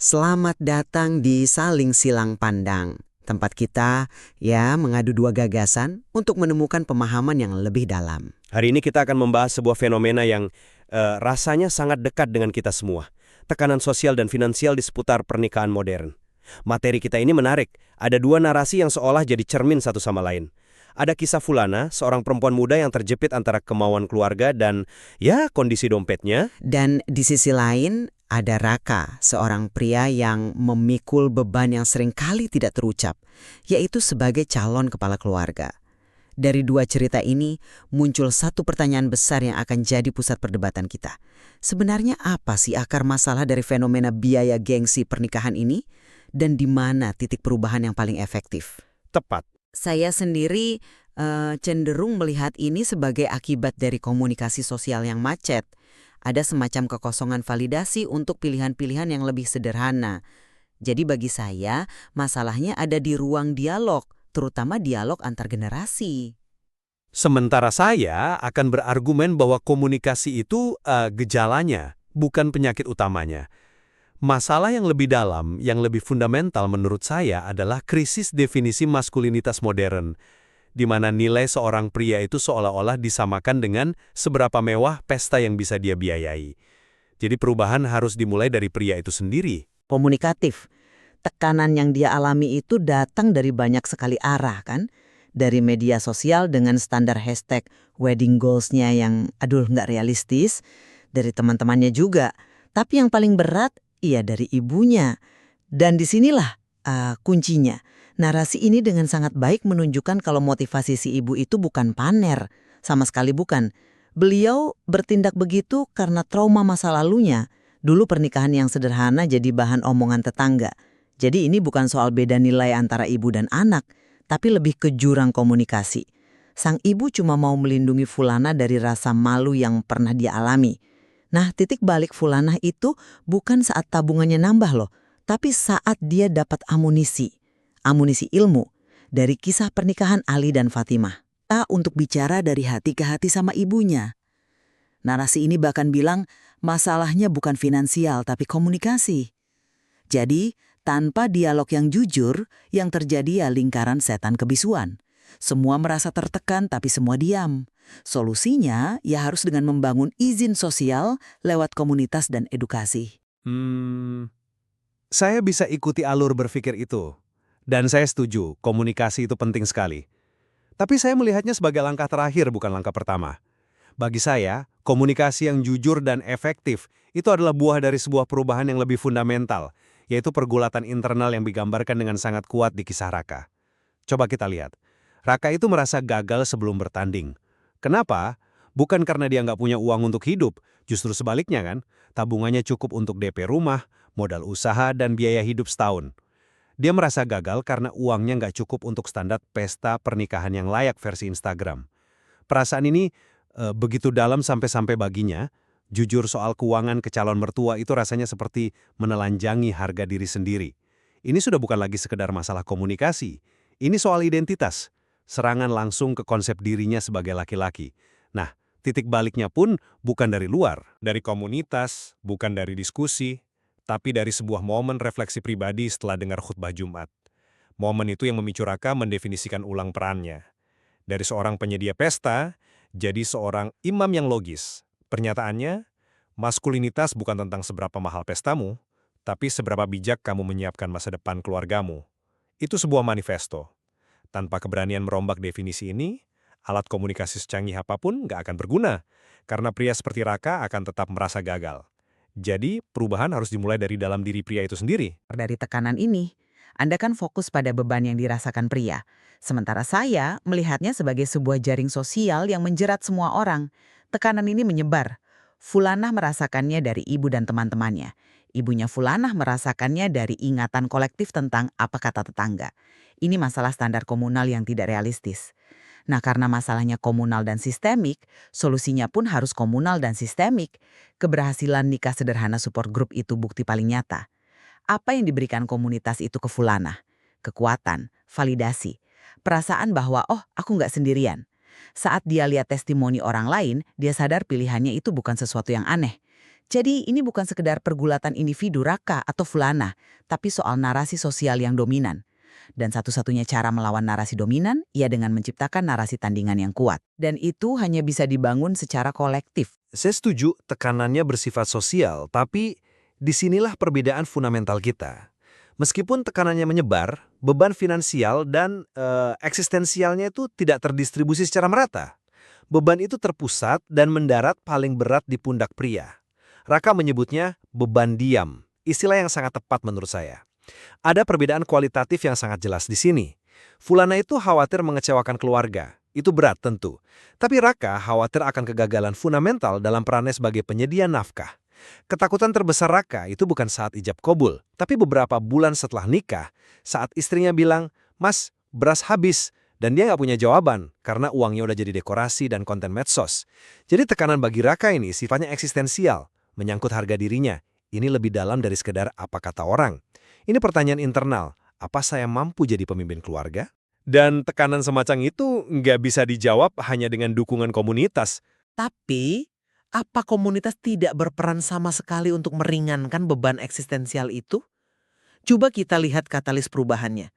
Selamat datang di Saling Silang Pandang. Tempat kita mengadu dua gagasan untuk menemukan pemahaman yang lebih dalam. Hari ini kita akan membahas sebuah fenomena yang rasanya sangat dekat dengan kita semua. Tekanan sosial dan finansial di seputar pernikahan modern. Materi kita ini menarik. Ada dua narasi yang seolah jadi cermin satu sama lain. Ada kisah Fulana, seorang perempuan muda yang terjepit antara kemauan keluarga dan kondisi dompetnya. Dan di sisi lain ada Raka, seorang pria yang memikul beban yang seringkali tidak terucap, yaitu sebagai calon kepala keluarga. Dari dua cerita ini muncul satu pertanyaan besar yang akan jadi pusat perdebatan kita. Sebenarnya apa sih akar masalah dari fenomena biaya gengsi pernikahan ini? Dan di mana titik perubahan yang paling efektif? Tepat. Saya sendiri cenderung melihat ini sebagai akibat dari komunikasi sosial yang macet. Ada semacam kekosongan validasi untuk pilihan-pilihan yang lebih sederhana. Jadi bagi saya, masalahnya ada di ruang dialog, terutama dialog antar generasi. Sementara saya akan berargumen bahwa komunikasi itu gejalanya, bukan penyakit utamanya. Masalah yang lebih dalam, yang lebih fundamental menurut saya adalah krisis definisi maskulinitas modern, di mana nilai seorang pria itu seolah-olah disamakan dengan seberapa mewah pesta yang bisa dia biayai. Jadi perubahan harus dimulai dari pria itu sendiri. Komunikatif. Tekanan yang dia alami itu datang dari banyak sekali arah kan? Dari media sosial dengan standar hashtag wedding goals-nya yang nggak realistis, dari teman-temannya juga. Tapi yang paling berat, dari ibunya. Dan disinilah kuncinya. Narasi ini dengan sangat baik menunjukkan kalau motivasi si ibu itu bukan pamer, sama sekali bukan. Beliau bertindak begitu karena trauma masa lalunya. Dulu pernikahan yang sederhana jadi bahan omongan tetangga. Jadi ini bukan soal beda nilai antara ibu dan anak, tapi lebih ke jurang komunikasi. Sang ibu cuma mau melindungi Fulana dari rasa malu yang pernah dia alami. Nah, titik balik Fulana itu bukan saat tabungannya nambah loh, tapi saat dia dapat amunisi ilmu dari kisah pernikahan Ali dan Fatimah. Untuk bicara dari hati ke hati sama ibunya. Narasi ini bahkan bilang masalahnya bukan finansial tapi komunikasi. Jadi, tanpa dialog yang jujur, yang terjadi lingkaran setan kebisuan. Semua merasa tertekan tapi semua diam. Solusinya harus dengan membangun izin sosial lewat komunitas dan edukasi. Saya bisa ikuti alur berpikir itu. Dan saya setuju, komunikasi itu penting sekali. Tapi saya melihatnya sebagai langkah terakhir, bukan langkah pertama. Bagi saya, komunikasi yang jujur dan efektif itu adalah buah dari sebuah perubahan yang lebih fundamental, yaitu pergulatan internal yang digambarkan dengan sangat kuat di kisah Raka. Coba kita lihat. Raka itu merasa gagal sebelum bertanding. Kenapa? Bukan karena dia nggak punya uang untuk hidup, justru sebaliknya kan, tabungannya cukup untuk DP rumah, modal usaha, dan biaya hidup setahun. Dia merasa gagal karena uangnya nggak cukup untuk standar pesta pernikahan yang layak versi Instagram. Perasaan ini begitu dalam sampai-sampai baginya, jujur soal keuangan ke calon mertua itu rasanya seperti menelanjangi harga diri sendiri. Ini sudah bukan lagi sekedar masalah komunikasi, ini soal identitas. Serangan langsung ke konsep dirinya sebagai laki-laki. Nah, titik baliknya pun bukan dari luar, dari komunitas, bukan dari diskusi, tapi dari sebuah momen refleksi pribadi setelah dengar khutbah Jumat. Momen itu yang memicu Raka mendefinisikan ulang perannya. Dari seorang penyedia pesta, jadi seorang imam yang logis. Pernyataannya, maskulinitas bukan tentang seberapa mahal pestamu, tapi seberapa bijak kamu menyiapkan masa depan keluargamu. Itu sebuah manifesto. Tanpa keberanian merombak definisi ini, alat komunikasi secanggih apapun nggak akan berguna, karena pria seperti Raka akan tetap merasa gagal. Jadi, perubahan harus dimulai dari dalam diri pria itu sendiri. Dari tekanan ini, Anda kan fokus pada beban yang dirasakan pria. Sementara saya melihatnya sebagai sebuah jaring sosial yang menjerat semua orang. Tekanan ini menyebar. Fulanah merasakannya dari ibu dan teman-temannya. Ibunya Fulanah merasakannya dari ingatan kolektif tentang apa kata tetangga. Ini masalah standar komunal yang tidak realistis. Nah, karena masalahnya komunal dan sistemik, solusinya pun harus komunal dan sistemik. Keberhasilan nikah sederhana support group itu bukti paling nyata. Apa yang diberikan komunitas itu ke Fulanah? Kekuatan, validasi, perasaan bahwa aku nggak sendirian. Saat dia lihat testimoni orang lain, dia sadar pilihannya itu bukan sesuatu yang aneh. Jadi ini bukan sekedar pergulatan individu Raka atau Fulana, tapi soal narasi sosial yang dominan. Dan satu-satunya cara melawan narasi dominan, ia dengan menciptakan narasi tandingan yang kuat. Dan itu hanya bisa dibangun secara kolektif. Saya setuju tekanannya bersifat sosial, tapi disinilah perbedaan fundamental kita. Meskipun tekanannya menyebar, beban finansial dan eksistensialnya itu tidak terdistribusi secara merata. Beban itu terpusat dan mendarat paling berat di pundak pria. Raka menyebutnya beban diam, istilah yang sangat tepat menurut saya. Ada perbedaan kualitatif yang sangat jelas di sini. Fulana itu khawatir mengecewakan keluarga. Itu berat tentu. Tapi Raka khawatir akan kegagalan fundamental dalam perannya sebagai penyedia nafkah. Ketakutan terbesar Raka itu bukan saat ijab kabul, tapi beberapa bulan setelah nikah, saat istrinya bilang, "Mas, beras habis." Dan dia nggak punya jawaban, karena uangnya udah jadi dekorasi dan konten medsos. Jadi tekanan bagi Raka ini sifatnya eksistensial, menyangkut harga dirinya. Ini lebih dalam dari sekedar apa kata orang. Ini pertanyaan internal, apa saya mampu jadi pemimpin keluarga? Dan tekanan semacam itu nggak bisa dijawab hanya dengan dukungan komunitas. Tapi, apa komunitas tidak berperan sama sekali untuk meringankan beban eksistensial itu? Coba kita lihat katalis perubahannya.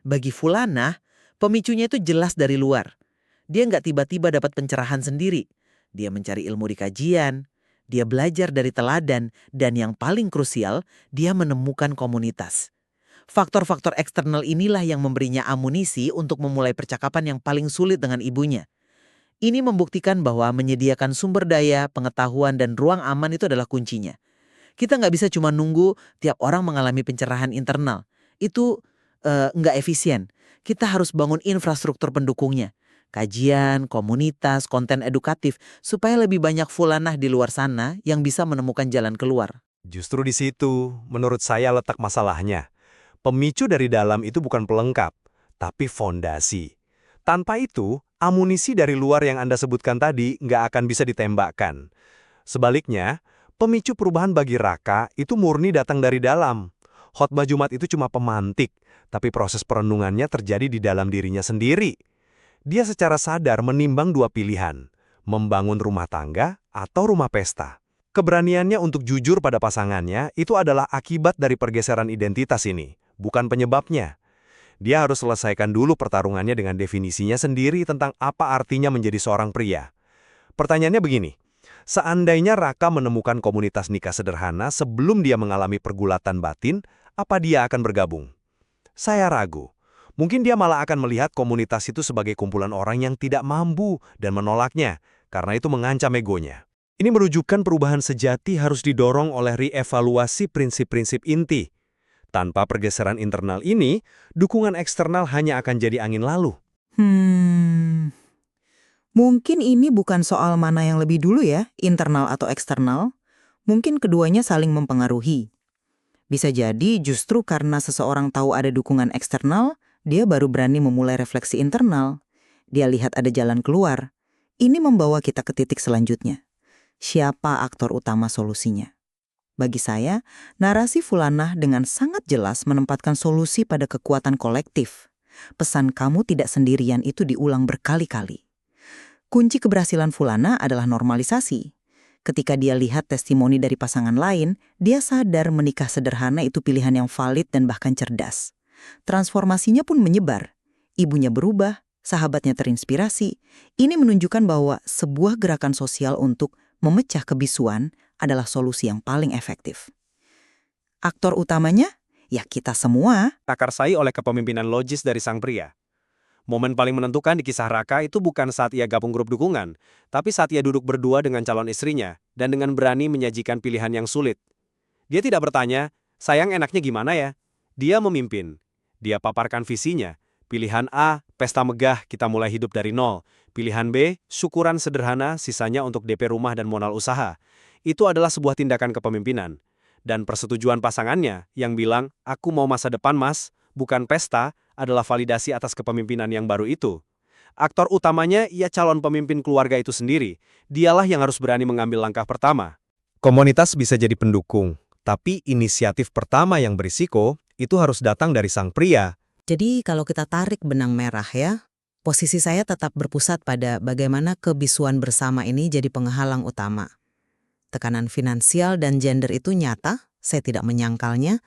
Bagi Fulana, pemicunya itu jelas dari luar. Dia nggak tiba-tiba dapat pencerahan sendiri. Dia mencari ilmu di kajian, dia belajar dari teladan, dan yang paling krusial, dia menemukan komunitas. Faktor-faktor eksternal inilah yang memberinya amunisi untuk memulai percakapan yang paling sulit dengan ibunya. Ini membuktikan bahwa menyediakan sumber daya, pengetahuan, dan ruang aman itu adalah kuncinya. Kita nggak bisa cuma nunggu tiap orang mengalami pencerahan internal. Itu nggak efisien. Kita harus bangun infrastruktur pendukungnya. Kajian, komunitas, konten edukatif, supaya lebih banyak Fulanah di luar sana yang bisa menemukan jalan keluar. Justru di situ, menurut saya letak masalahnya. Pemicu dari dalam itu bukan pelengkap, tapi fondasi. Tanpa itu, amunisi dari luar yang Anda sebutkan tadi nggak akan bisa ditembakkan. Sebaliknya, pemicu perubahan bagi Raka itu murni datang dari dalam. Khotbah Jumat itu cuma pemantik, tapi proses perenungannya terjadi di dalam dirinya sendiri. Dia secara sadar menimbang dua pilihan, membangun rumah tangga atau rumah pesta. Keberaniannya untuk jujur pada pasangannya itu adalah akibat dari pergeseran identitas ini, bukan penyebabnya. Dia harus selesaikan dulu pertarungannya dengan definisinya sendiri tentang apa artinya menjadi seorang pria. Pertanyaannya begini, seandainya Raka menemukan komunitas nikah sederhana sebelum dia mengalami pergulatan batin, apa dia akan bergabung? Saya ragu. Mungkin dia malah akan melihat komunitas itu sebagai kumpulan orang yang tidak mampu dan menolaknya, karena itu mengancam egonya. Ini menunjukkan perubahan sejati harus didorong oleh reevaluasi prinsip-prinsip inti. Tanpa pergeseran internal ini, dukungan eksternal hanya akan jadi angin lalu. Mungkin ini bukan soal mana yang lebih dulu ya, internal atau eksternal. Mungkin keduanya saling mempengaruhi. Bisa jadi justru karena seseorang tahu ada dukungan eksternal, dia baru berani memulai refleksi internal. Dia lihat ada jalan keluar. Ini membawa kita ke titik selanjutnya. Siapa aktor utama solusinya? Bagi saya, narasi Fulanah dengan sangat jelas menempatkan solusi pada kekuatan kolektif. Pesan kamu tidak sendirian itu diulang berkali-kali. Kunci keberhasilan Fulana adalah normalisasi. Ketika dia lihat testimoni dari pasangan lain, dia sadar menikah sederhana itu pilihan yang valid dan bahkan cerdas. Transformasinya pun menyebar. Ibunya berubah, sahabatnya terinspirasi. Ini menunjukkan bahwa sebuah gerakan sosial untuk memecah kebisuan adalah solusi yang paling efektif. Aktor utamanya, ya kita semua. Takarsai oleh kepemimpinan logis dari sang pria. Momen paling menentukan di kisah Raka itu bukan saat ia gabung grup dukungan, tapi saat ia duduk berdua dengan calon istrinya dan dengan berani menyajikan pilihan yang sulit. Dia tidak bertanya, sayang enaknya gimana ya? Dia memimpin. Dia paparkan visinya. Pilihan A, pesta megah, kita mulai hidup dari nol. Pilihan B, syukuran sederhana, sisanya untuk DP rumah dan modal usaha. Itu adalah sebuah tindakan kepemimpinan. Dan persetujuan pasangannya yang bilang, aku mau masa depan mas, bukan pesta, adalah validasi atas kepemimpinan yang baru itu. Aktor utamanya ia calon pemimpin keluarga itu sendiri. Dialah yang harus berani mengambil langkah pertama. Komunitas bisa jadi pendukung, tapi inisiatif pertama yang berisiko itu harus datang dari sang pria. Jadi kalau kita tarik benang merah ya, posisi saya tetap berpusat pada bagaimana kebisuan bersama ini jadi penghalang utama. Tekanan finansial dan gender itu nyata, saya tidak menyangkalnya.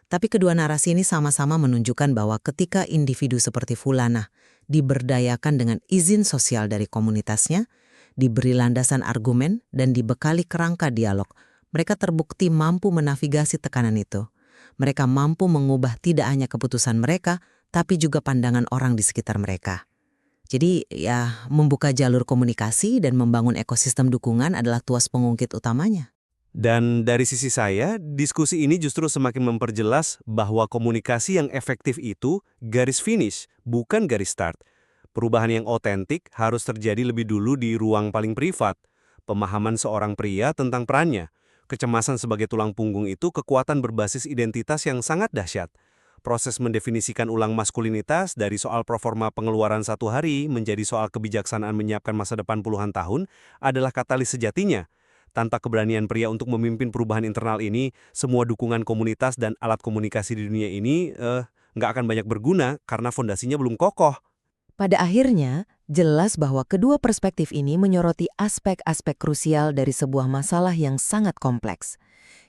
Tapi kedua narasi ini sama-sama menunjukkan bahwa ketika individu seperti Fulana diberdayakan dengan izin sosial dari komunitasnya, diberi landasan argumen, dan dibekali kerangka dialog, mereka terbukti mampu menavigasi tekanan itu. Mereka mampu mengubah tidak hanya keputusan mereka, tapi juga pandangan orang di sekitar mereka. Jadi ya, membuka jalur komunikasi dan membangun ekosistem dukungan adalah tuas pengungkit utamanya. Dan dari sisi saya, diskusi ini justru semakin memperjelas bahwa komunikasi yang efektif itu garis finish, bukan garis start. Perubahan yang otentik harus terjadi lebih dulu di ruang paling privat. Pemahaman seorang pria tentang perannya. Kecemasan sebagai tulang punggung itu kekuatan berbasis identitas yang sangat dahsyat. Proses mendefinisikan ulang maskulinitas dari soal proforma pengeluaran satu hari menjadi soal kebijaksanaan menyiapkan masa depan puluhan tahun adalah katalis sejatinya. Tanpa keberanian pria untuk memimpin perubahan internal ini, semua dukungan komunitas dan alat komunikasi di dunia ini nggak akan banyak berguna karena fondasinya belum kokoh. Pada akhirnya, jelas bahwa kedua perspektif ini menyoroti aspek-aspek krusial dari sebuah masalah yang sangat kompleks.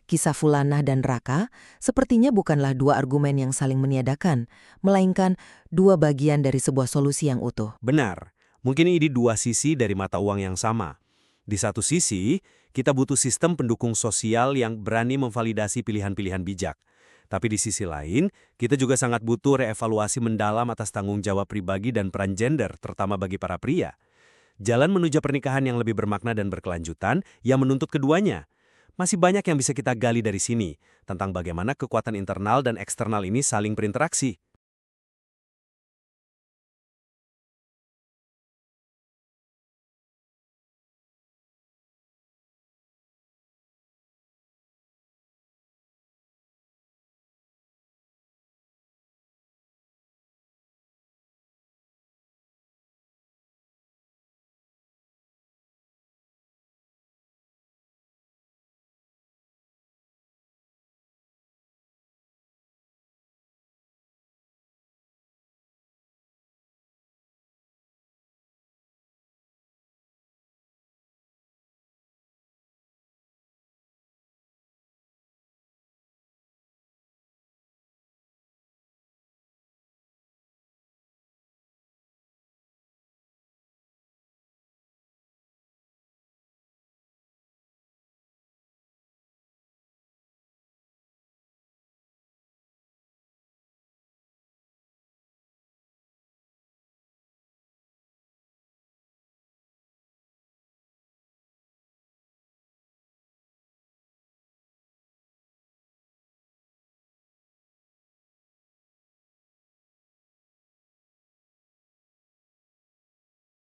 Kisah Fulana dan Raka sepertinya bukanlah dua argumen yang saling meniadakan, melainkan dua bagian dari sebuah solusi yang utuh. Benar, mungkin ini dua sisi dari mata uang yang sama. Di satu sisi, kita butuh sistem pendukung sosial yang berani memvalidasi pilihan-pilihan bijak. Tapi di sisi lain, kita juga sangat butuh reevaluasi mendalam atas tanggung jawab pribadi dan peran gender, terutama bagi para pria. Jalan menuju pernikahan yang lebih bermakna dan berkelanjutan yang menuntut keduanya. Masih banyak yang bisa kita gali dari sini, tentang bagaimana kekuatan internal dan eksternal ini saling berinteraksi.